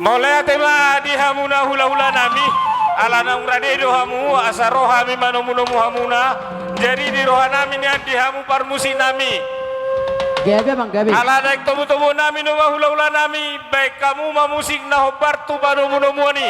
Maulaya tema dihamuna hula-hula nami alana ungrade dohamu asa rohami manomunomu hamuna jadi di rohanami ni dihamu parmusi nami Gabi bang gabi. alana ek tobu-tobu nami no hula-hula nami baik kamu mamusik na hobartu manomunomu ni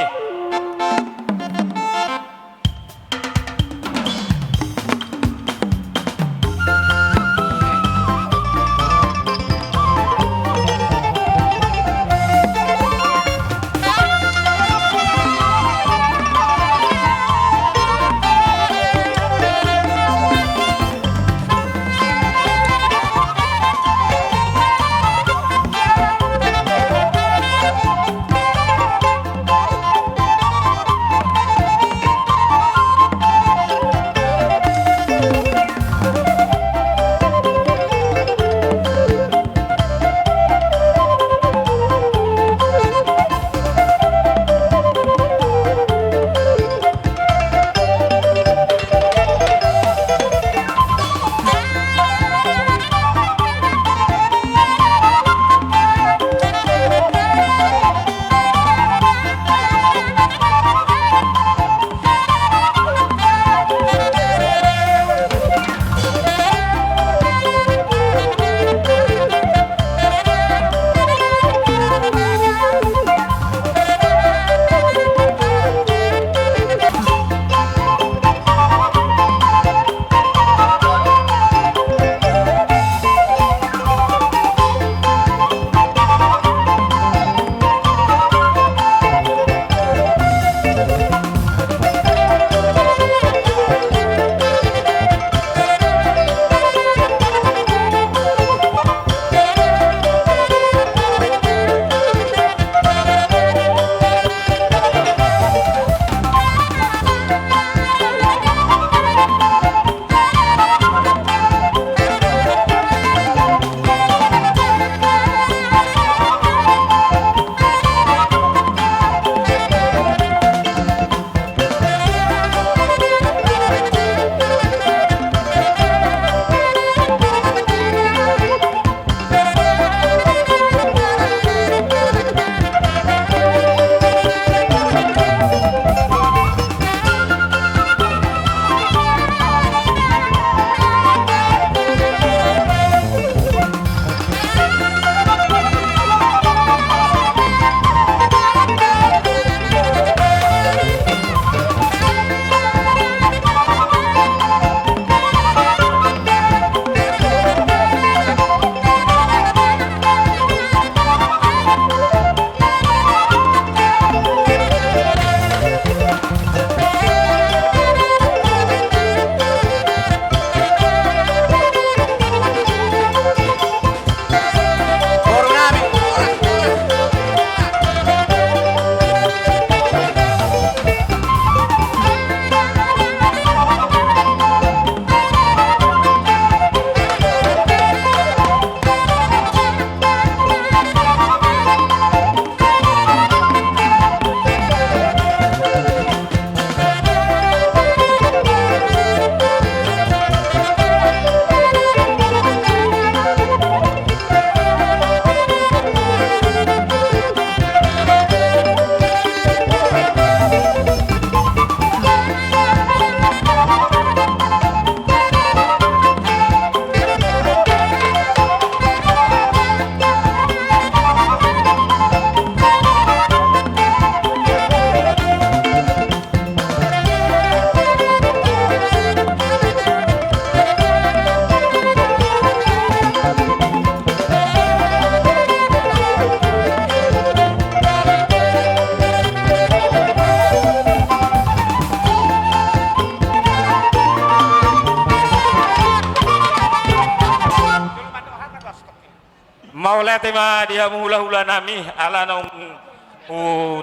Maulaya tema dihamu hula-hula nami alana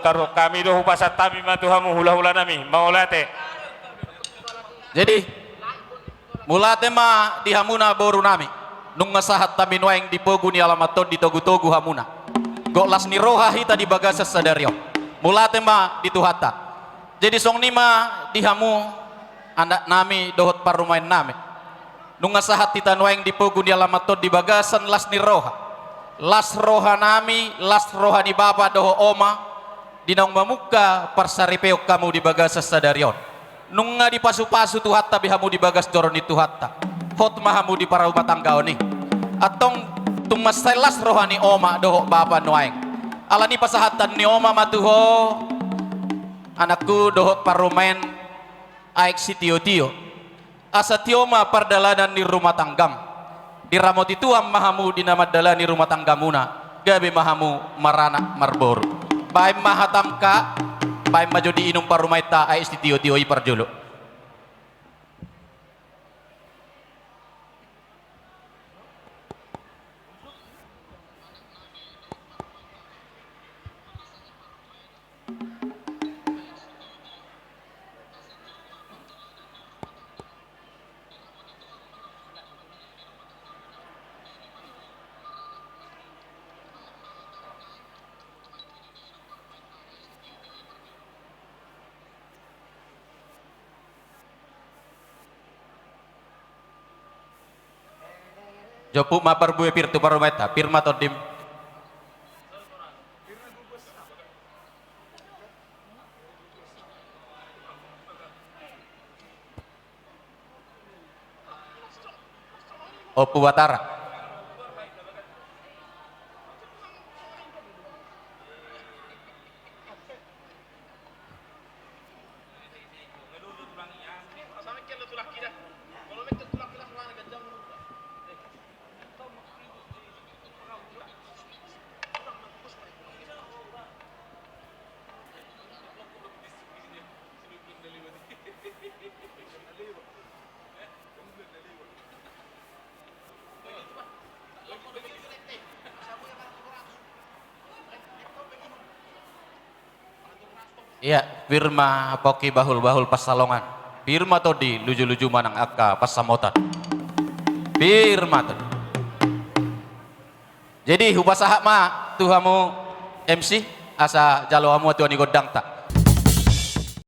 taruh kami dohu pasat tami matuhamu hula-hula nami Maulaya te Jadi mula tema dihamuna boru nami nung ngasahat tamin waeng dipoguni alamaton ditogu-togu hamuna goklas ni roha hita di bagasa sadario mula tema dituhata jadi song nima dihamu anak nami dohot parumain nami nung ngasahat hita waeng dipoguni alamaton di bagasan las ni roha las roha nami las roha ni bapa doho oma dinong mamuka parsaripeok kamu di bagas sadarion nunga di pasu-pasu tuhatta bihamu di bagas doron itu hatta hot mahamu di para rumah tangga ni atong tumastelas rohani oma dohok bapa nuaing alani pasahatan ni oma matuho anakku dohok parumain aik si tio-tio asa tioma pardalanan ni rumah tanggam diramot itu mahamu dinamadala ni rumah tanggamuna gabe mahamu marana marbor baim mahatamka baim maju di inum parumaita aik si tio-tio iparjolo. Jopu mapar buwe pirtu parumeta pirma todim Opu Watara iya firma poki bahul-bahul pasalongan firma todi luju-luju manang akka pasamotan firma todi jadi hupasahak ma tuhamu MC asa jalo amu tuani godang tak